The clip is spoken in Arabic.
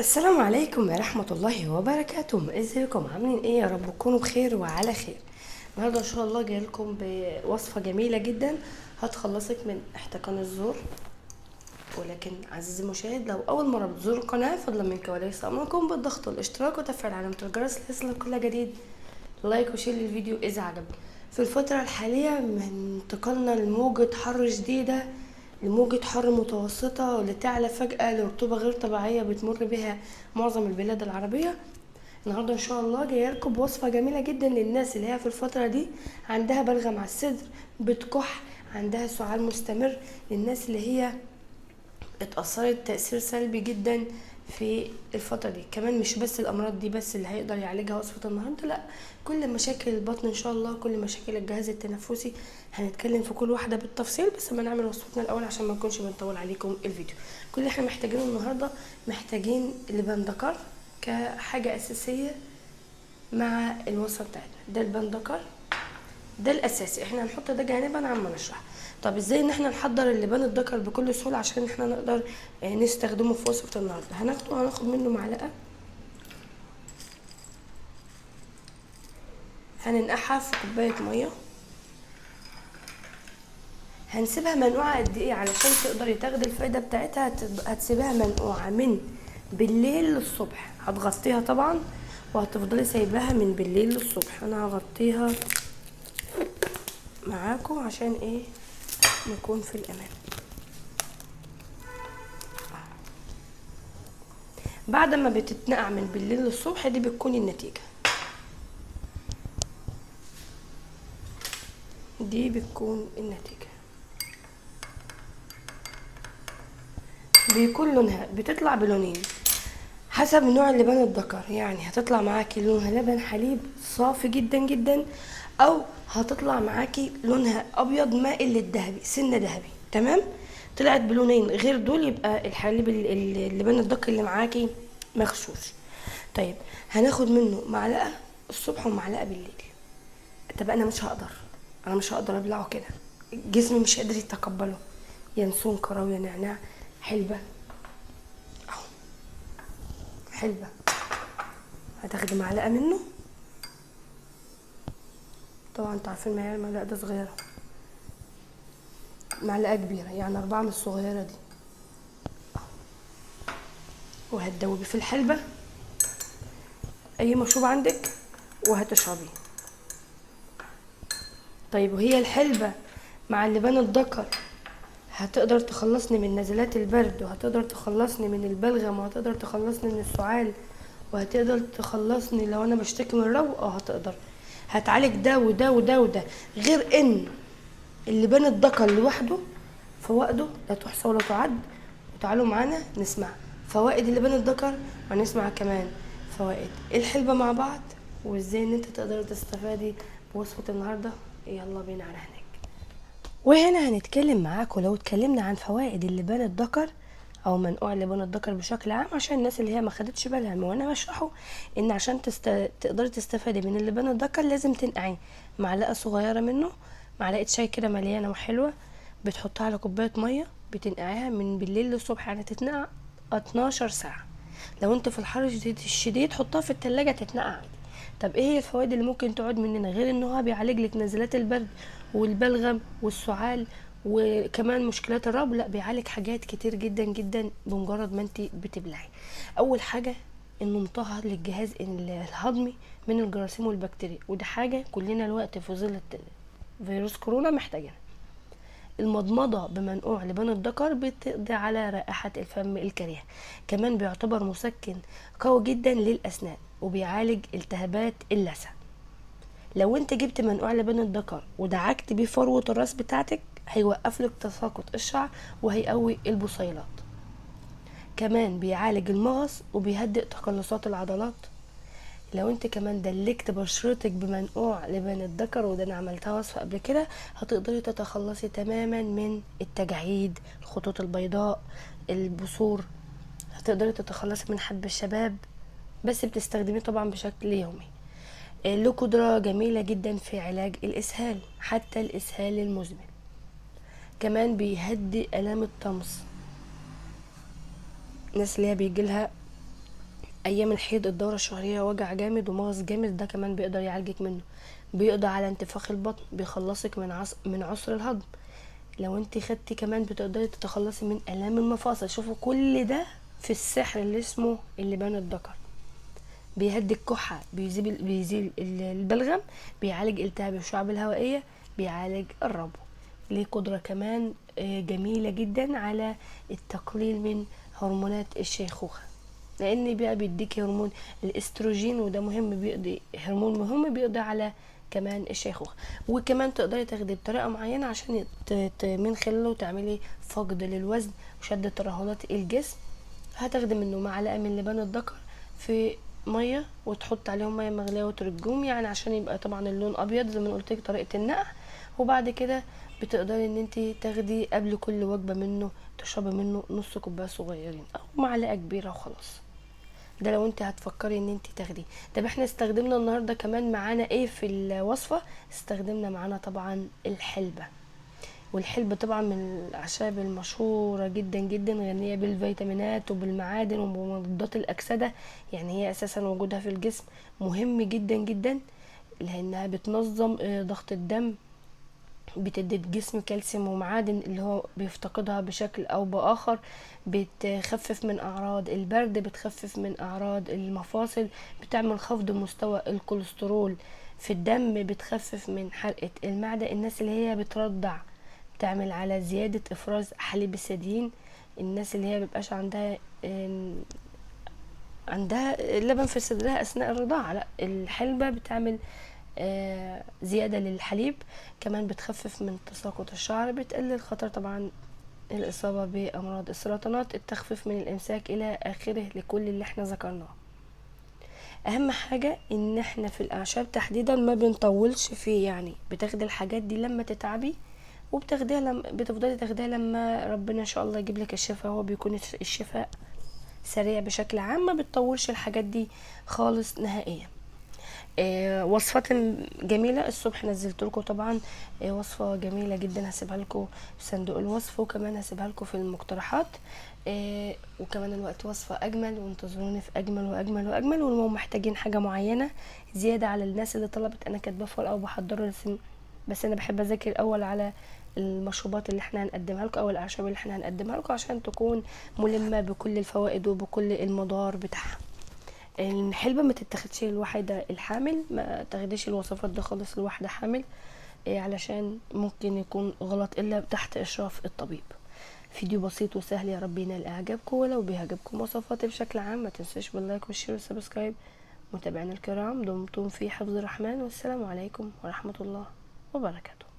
السلام عليكم ورحمة الله وبركاته. ازيكم؟ عاملين ايه؟ يا رب تكونوا بخير وعلى خير. النهارده ان شاء الله جاي لكم بوصفة جميلة جدا هتخلصك من احتقان الزور. ولكن عزيزي المشاهد، لو اول مرة بتزور القناة فضلا منك وليس امركم بالضغط والاشتراك وتفعيل علامة الجرس ليصلك كل جديد. لايك وشير للفيديو اذا عجبك. في الفترة الحالية من انتقلنا لموجة حر شديدة لموجة حر متوسطة لتعلى فجأة لرطوبة غير طبيعية بتمر بها معظم البلاد العربية. النهاردة ان شاء الله جايه لكم بوصفة جميلة جدا للناس اللي هي في الفترة دي عندها بلغم على الصدر، بتكح، عندها سعال مستمر، للناس اللي هي اتأثرت تأثير سلبي جدا في الفترة دي. كمان مش بس الأمراض دي بس اللي هيقدر يعالجها وصفة النهاردة، لأ، كل مشاكل البطن إن شاء الله، كل مشاكل الجهاز التنفسي، هنتكلم في كل واحدة بالتفصيل. بس ما نعمل وصفتنا الأول عشان ما نكونش بنطول عليكم الفيديو. كل اللي احنا محتاجينه النهاردة، محتاجين لبان ذكر كحاجة أساسية مع الوصفة بتاعتنا. ده البان ذكر، ده الاساسي، احنا هنحط ده جانبا عما نشرح. طب ازاي ان احنا نحضر اللبان الذكر بكل سهوله عشان احنا نقدر نستخدمه في وصفه النهارده؟ هناخد منه معلقه، هننقعها في كوبايه ميه، هنسيبها منقوعه قد ايه علشان تقدري تاخدي الفايده بتاعتها؟ هتسيبها منقوعه من بالليل للصبح. هتغطيها طبعا وهتفضلي سايباها من بالليل للصبح. انا هغطيها معاكم عشان ايه؟ نكون في الامان. بعد ما بتتنقع من بالليل للصبح دي بتكون النتيجة، دي بتكون النتيجة. بيكون لونها بتطلع بلونين حسب نوع اللبان الذكر، يعني هتطلع معاكي لونها لبن حليب صافي جدا جدا، او هتطلع معاكي لونها ابيض مائل للذهبي، سنة ذهبي. تمام؟ طلعت بلونين غير دول يبقى الحليب اللبان الذكر اللي معاكي مغشوش. طيب هناخد منه معلقة الصبح ومعلقة بالليل. طب انا مش هقدر ابلعه كده، جسمي مش قادر يتقبله. ينسون كراوية نعناع حلبة اهو، حلبة. هتاخدي معلقة منه، طبعا انتوا عارفين معايا المعلقة ده صغيرة، معلقة كبيرة يعني 4 من الصغيرة دي، وهتدوبي في الحلبة اي مشروب عندك وهتشربيه. طيب وهي الحلبة مع اللبان الذكر هتقدر تخلصني من نزلات البرد، وهتقدر تخلصني من البلغم، وهتقدر تخلصني من السعال، وهتقدر تخلصني لو انا بشتكي من الرو. هتقدر، هتعالج ده وده وده وده. غير ان اللبان الذكر لوحده فوائده لا تحصى ولا تعد. وتعالوا معانا نسمع فوائد اللبان الذكر، ونسمع كمان فوائد الحلبة مع بعض، وازاي ان انت تقدر تستفادي بوصفة النهاردة. يلا بينا على هناك. وهنا هنتكلم معاكم، لو اتكلمنا عن فوائد اللبان الذكر او منقوع اللبان الذكر بشكل عام، عشان الناس اللي هي ما خدتش بالها وانا بشرحه، ان عشان تقدري تستفادي من اللبان الذكر لازم تنقعي معلقه صغيره منه، معلقه شاي كده مليانه وحلوه، بتحطها على كوبايه ميه، بتنقعيها من بالليل للصبح، يعني تتنقع 12 ساعه. لو انت في الحر الشديد حطها في التلاجة تتنقع عادي. طب ايه هي الفوائد اللي ممكن تعود مننا؟ غير ان هو بيعالج لك نزلات البرد والبلغم والسعال وكمان مشكلات الربو، لا، بيعالج حاجات كتير جدا جدا بمجرد ما انت بتبلعي. اول حاجه انه مطهر للجهاز الهضمي من الجراثيم والبكتيريا، وده حاجه كلنا الوقت في ظل فيروس كورونا محتاجينها. المضمضة بمنقوع لبان الذكر بتقضي على رائحة الفم الكريهة. كمان بيعتبر مسكن قوي جدا للأسنان، وبيعالج التهابات اللثة. لو انت جبت منقوع لبان الذكر ودعكت بيه فروة الراس بتاعتك هيوقف لك تساقط الشعر وهيقوي البصيلات. كمان بيعالج المغص وبيهدئ تقلصات العضلات. لو انت كمان دلكت بشرتك بمنقوع لبان الذكر، وده انا عملتها وصفه قبل كده، هتقدري تتخلصي تماما من التجاعيد، الخطوط البيضاء، البثور. هتقدري تتخلصي من حب الشباب، بس بتستخدميه طبعا بشكل يومي. له قدرة جميلة جدا في علاج الإسهال، حتى الإسهال المزمن. كمان بيهدي آلام الطمس، الناس اللي هي بيجيلها ايام الحيض، الدوره الشهريه، وجع جامد ومغص جامد، ده كمان بيقدر يعالجك منه. بيقضي على انتفاخ البطن، بيخلصك من عسر الهضم. لو انت خدتي كمان بتقدري تتخلصي من الام المفاصل. شوفوا كل ده في السحر اللي اسمه اللبان الذكر. بيهدي الكحة، بيزيل البلغم، بيعالج التهاب الشعب الهوائية، بيعالج الربو. ليه قدرة كمان جميلة جدا على التقليل من هرمونات الشيخوخة، لان بقى بيديك هرمون الاستروجين، وده مهم، بيقضي هرمون مهم بيقضي على كمان الشيخوخة. وكمان تقدري تاخدي بطريقة معينة عشان من خلاله تعملي فقد للوزن وشد ترهلات الجسم. هتاخدي منه معلقة من لبان الذكر في ميه، وتحط عليهم ميه مغليه وترجهم، يعني عشان يبقى طبعا اللون ابيض زي ما قلت لك طريقه النقع. وبعد كده بتقدري ان انت تاخدي قبل كل وجبه منه، تشربي منه نص كوبايه صغيرين او معلقه كبيره وخلاص. ده لو انت هتفكري ان انت تاخدي. طب احنا استخدمنا النهارده كمان معانا ايه في الوصفه؟ استخدمنا معانا طبعا الحلبه. والحلبة طبعا من الأعشاب المشهورة جدا جدا، غنية بالفيتامينات وبالمعادن وبمضادات الأكسدة. يعني هي أساسا وجودها في الجسم مهم جدا جدا، لأنها بتنظم ضغط الدم، بتدي الجسم كالسيوم ومعادن اللي هو بيفتقدها بشكل أو بآخر، بتخفف من أعراض البرد، بتخفف من أعراض المفاصل، بتعمل خفض مستوى الكوليسترول في الدم، بتخفف من حرقة المعدة. الناس اللي هي بترضع بتعمل على زيادة افراز حليب الثديين. الناس اللي هي مبيبقاش عندها لبن في صدرها اثناء الرضاعة، لا، الحلبة بتعمل زيادة للحليب. كمان بتخفف من تساقط الشعر، بتقلل خطر طبعا الإصابة بأمراض السرطانات، التخفيف من الإمساك إلى آخره لكل اللي احنا ذكرناه. أهم حاجة إن احنا في الأعشاب تحديدا ما بنطولش فيه، يعني بتاخدي الحاجات دي لما تتعبي، وبتاخديها بتفضلي تاخديها لما ربنا ان شاء الله يجيب لك الشفاء. هو بيكون الشفاء سريع بشكل عام، ما بتطولش الحاجات دي خالص نهائيا. وصفات جميله. الصبح نزلت لكم طبعا وصفه جميله جدا، هسيبها لكم في صندوق الوصف، وكمان هسيبها لكم في المقترحات. وكمان الوقت وصفه اجمل، وانتظروني في اجمل واجمل واجمل. ولو محتاجين حاجه معينه زياده على الناس اللي طلبت، انا كاتبه فول او بحضره، بس انا بحب اذاكر الاول على المشروبات اللي احنا هنقدمها لكم او الاعشاب اللي احنا هنقدمها لكم، عشان تكون ملمه بكل الفوائد وبكل المضار بتاعها. الحلبة ما تتاخدش للواحدة الحامل، ما تاخديش الوصفات دي خالص لواحدة حامل، علشان ممكن يكون غلط الا تحت اشراف الطبيب. فيديو بسيط وسهل، يا رب ينال اعجابكم. ولو بيعجبكم وصفاتي بشكل عام ما تنسوش باللايك والشير والسبسكرايب. متابعينا الكرام، دمتم في حفظ الرحمن، والسلام عليكم ورحمة الله وبركاته.